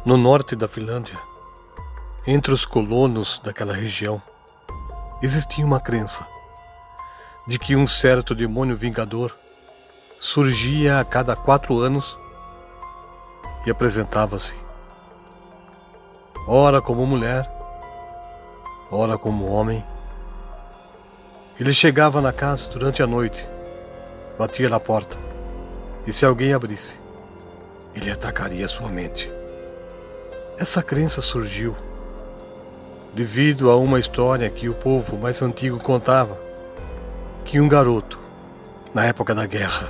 No norte da Finlândia, entre os colonos daquela região, existia uma crença de que um certo demônio vingador surgia a cada 4 anos e apresentava-se, ora como mulher, ora como homem. Ele chegava na casa durante a noite, batia na porta, e se alguém abrisse, ele atacaria sua mente. Essa crença surgiu devido a uma história que o povo mais antigo contava, que um garoto, na época da guerra,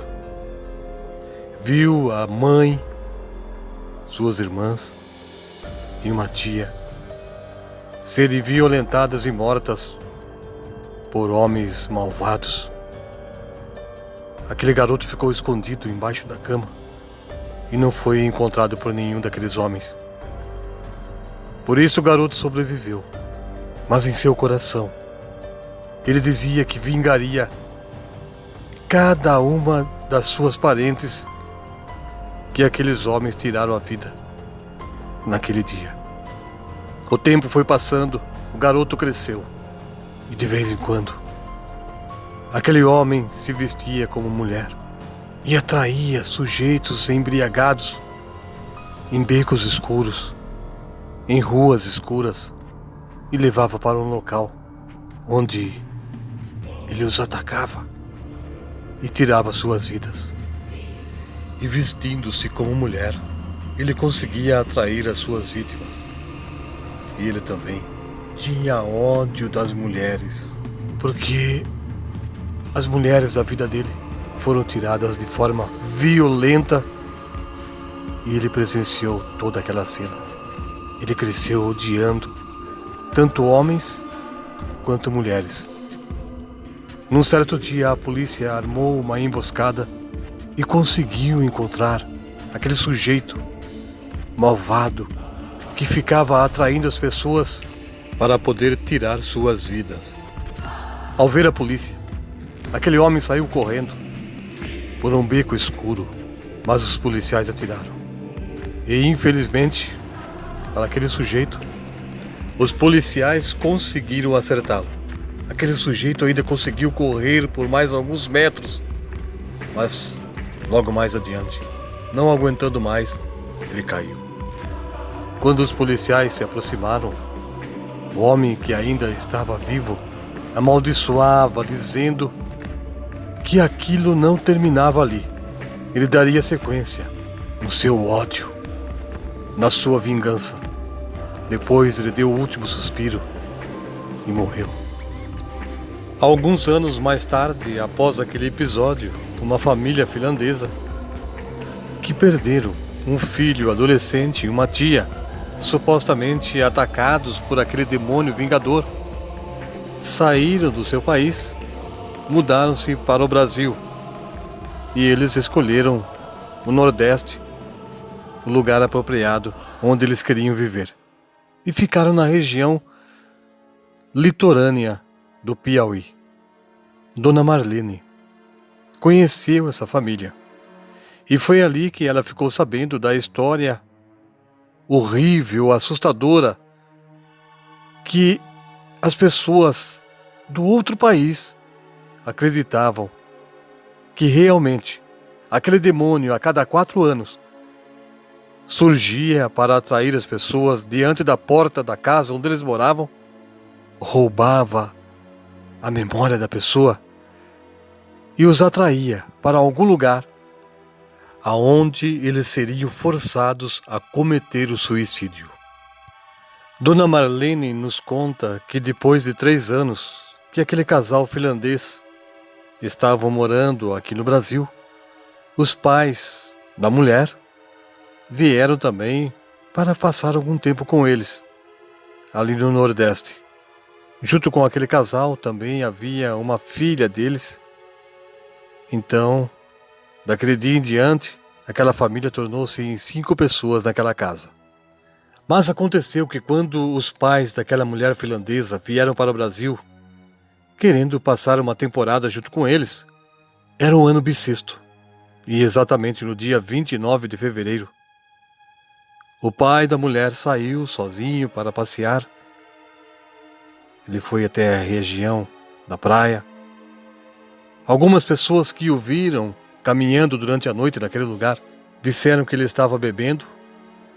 viu a mãe, suas irmãs e uma tia serem violentadas e mortas por homens malvados. Aquele garoto ficou escondido embaixo da cama e não foi encontrado por nenhum daqueles homens. Por isso o garoto sobreviveu, mas em seu coração ele dizia que vingaria cada uma das suas parentes que aqueles homens tiraram a vida naquele dia. O tempo foi passando, o garoto cresceu e de vez em quando aquele homem se vestia como mulher e atraía sujeitos embriagados em becos escuros, em ruas escuras, e levava para um local onde ele os atacava e tirava suas vidas. E vestindo-se como mulher, ele conseguia atrair as suas vítimas. E ele também tinha ódio das mulheres, porque as mulheres da vida dele foram tiradas de forma violenta e ele presenciou toda aquela cena. Ele cresceu odiando tanto homens quanto mulheres. Num certo dia, a polícia armou uma emboscada e conseguiu encontrar aquele sujeito malvado que ficava atraindo as pessoas para poder tirar suas vidas. Ao ver a polícia, aquele homem saiu correndo por um beco escuro, mas os policiais atiraram. E infelizmente, para aquele sujeito, os policiais conseguiram acertá-lo. Aquele sujeito ainda conseguiu correr por mais alguns metros, mas logo mais adiante, não aguentando mais, ele caiu. Quando os policiais se aproximaram, o homem, que ainda estava vivo, amaldiçoava, dizendo que aquilo não terminava ali. Ele daria sequência no seu ódio, na sua vingança. Depois ele deu o último suspiro e morreu. Alguns anos mais tarde, após aquele episódio, uma família finlandesa que perderam um filho adolescente e uma tia, supostamente atacados por aquele demônio vingador, saíram do seu país, mudaram-se para o Brasil e eles escolheram o Nordeste, o lugar apropriado onde eles queriam viver, e ficaram na região litorânea do Piauí. Dona Marlene conheceu essa família e foi ali que ela ficou sabendo da história horrível, assustadora, que as pessoas do outro país acreditavam que realmente aquele demônio, a cada 4 anos, surgia para atrair as pessoas diante da porta da casa onde eles moravam, roubava a memória da pessoa e os atraía para algum lugar aonde eles seriam forçados a cometer o suicídio. Dona Marlene nos conta que depois de 3 anos que aquele casal finlandês estavam morando aqui no Brasil, os pais da mulher vieram também para passar algum tempo com eles, ali no Nordeste. Junto com aquele casal também havia uma filha deles. Então, daquele dia em diante, aquela família tornou-se em 5 pessoas naquela casa. Mas aconteceu que quando os pais daquela mulher finlandesa vieram para o Brasil, querendo passar uma temporada junto com eles, era o ano bissexto. E exatamente no dia 29 de fevereiro, O pai da mulher saiu sozinho para passear. Ele foi até a região da praia. Algumas pessoas que o viram caminhando durante a noite naquele lugar disseram que ele estava bebendo,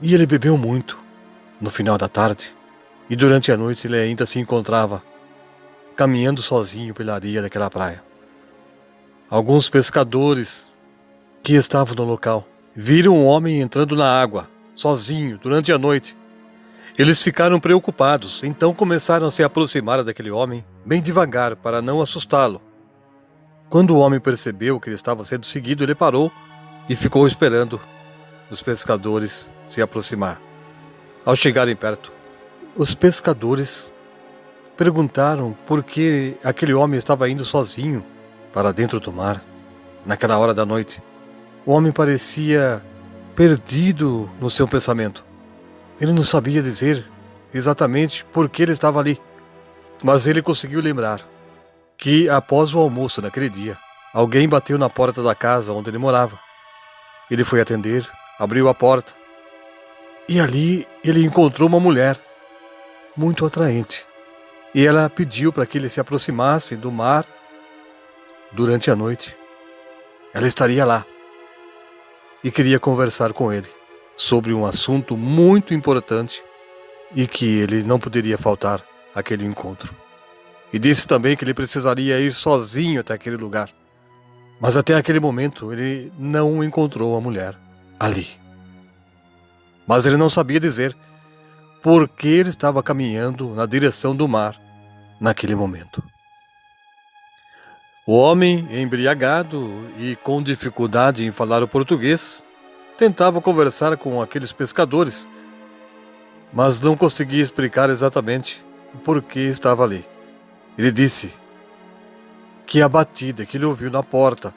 e ele bebeu muito no final da tarde, e durante a noite ele ainda se encontrava caminhando sozinho pela areia daquela praia. Alguns pescadores que estavam no local viram um homem entrando na água sozinho durante a noite. Eles ficaram preocupados, então começaram a se aproximar daquele homem bem devagar para não assustá-lo. Quando o homem percebeu que ele estava sendo seguido, ele parou e ficou esperando os pescadores se aproximar. Ao chegarem perto, os pescadores perguntaram por que aquele homem estava indo sozinho para dentro do mar naquela hora da noite. O homem parecia perdido no seu pensamento. Ele não sabia dizer exatamente por que ele estava ali, mas ele conseguiu lembrar que após o almoço naquele dia, alguém bateu na porta da casa onde ele morava. Ele foi atender, abriu a porta e ali ele encontrou uma mulher muito atraente. E ela pediu para que ele se aproximasse do mar durante a noite. Ela estaria lá e queria conversar com ele sobre um assunto muito importante e que ele não poderia faltar àquele encontro. E disse também que ele precisaria ir sozinho até aquele lugar. Mas até aquele momento ele não encontrou a mulher ali. Mas ele não sabia dizer por que ele estava caminhando na direção do mar naquele momento. O homem, embriagado e com dificuldade em falar o português, tentava conversar com aqueles pescadores, mas não conseguia explicar exatamente o porquê estava ali. Ele disse que a batida que ele ouviu na porta,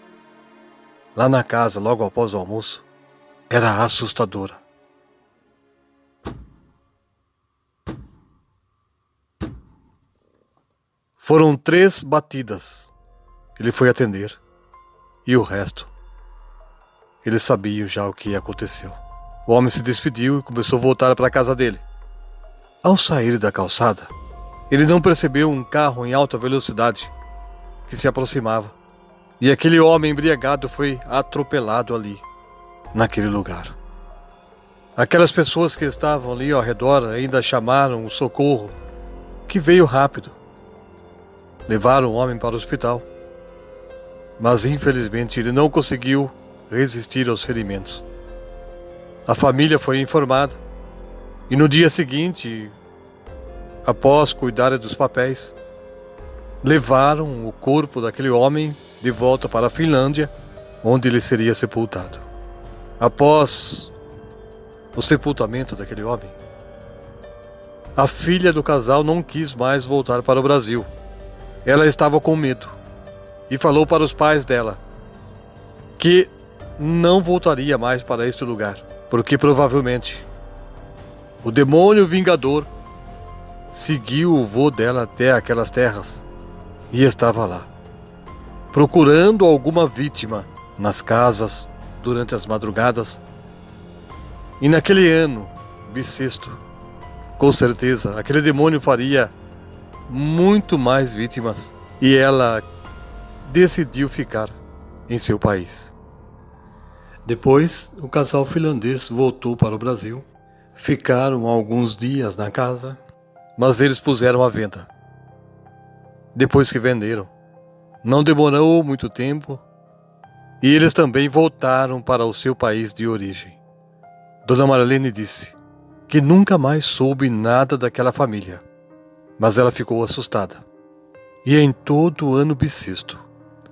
lá na casa, logo após o almoço, era assustadora. Foram 3 batidas. Ele foi atender. E o resto, eles sabiam já o que aconteceu. O homem se despediu e começou a voltar para a casa dele. Ao sair da calçada, ele não percebeu um carro em alta velocidade que se aproximava. E aquele homem embriagado foi atropelado ali, naquele lugar. Aquelas pessoas que estavam ali ao redor ainda chamaram o socorro, que veio rápido. Levaram o homem para o hospital. Mas infelizmente ele não conseguiu resistir aos ferimentos. A família foi informada e no dia seguinte, após cuidar dos papéis, levaram o corpo daquele homem de volta para a Finlândia, onde ele seria sepultado. Após o sepultamento daquele homem, a filha do casal não quis mais voltar para o Brasil. Ela estava com medo e falou para os pais dela que não voltaria mais para este lugar, porque provavelmente o demônio vingador seguiu o voo dela até aquelas terras e estava lá, procurando alguma vítima nas casas durante as madrugadas. E naquele ano bissexto, com certeza, aquele demônio faria muito mais vítimas e ela decidiu ficar em seu país. Depois, o casal finlandês voltou para o Brasil. Ficaram alguns dias na casa, mas eles puseram à venda. Depois que venderam, não demorou muito tempo e eles também voltaram para o seu país de origem. Dona Marlene disse que nunca mais soube nada daquela família, mas ela ficou assustada. E em todo o ano bissexto,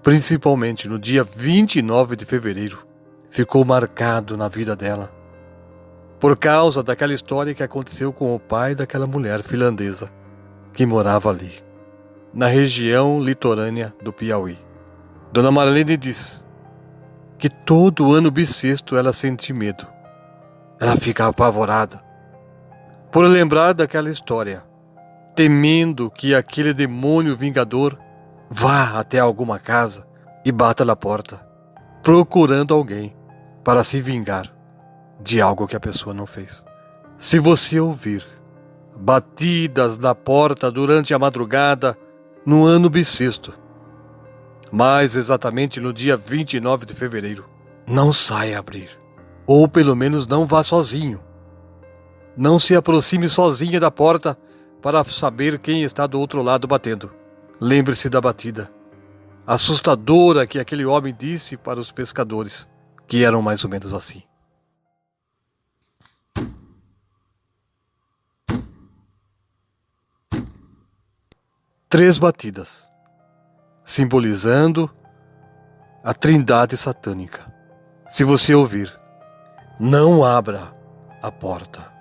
principalmente no dia 29 de fevereiro, ficou marcado na vida dela, por causa daquela história que aconteceu com o pai daquela mulher finlandesa que morava ali, na região litorânea do Piauí. Dona Marlene diz que todo ano bissexto ela sente medo. Ela fica apavorada por lembrar daquela história, temendo que aquele demônio vingador vá até alguma casa e bata na porta, procurando alguém para se vingar de algo que a pessoa não fez. Se você ouvir batidas na porta durante a madrugada no ano bissexto, mais exatamente no dia 29 de fevereiro, não saia a abrir. Ou pelo menos não vá sozinho. Não se aproxime sozinha da porta para saber quem está do outro lado batendo. Lembre-se da batida assustadora que aquele homem disse para os pescadores, que eram mais ou menos assim. Três batidas, simbolizando a trindade satânica. Se você ouvir, não abra a porta.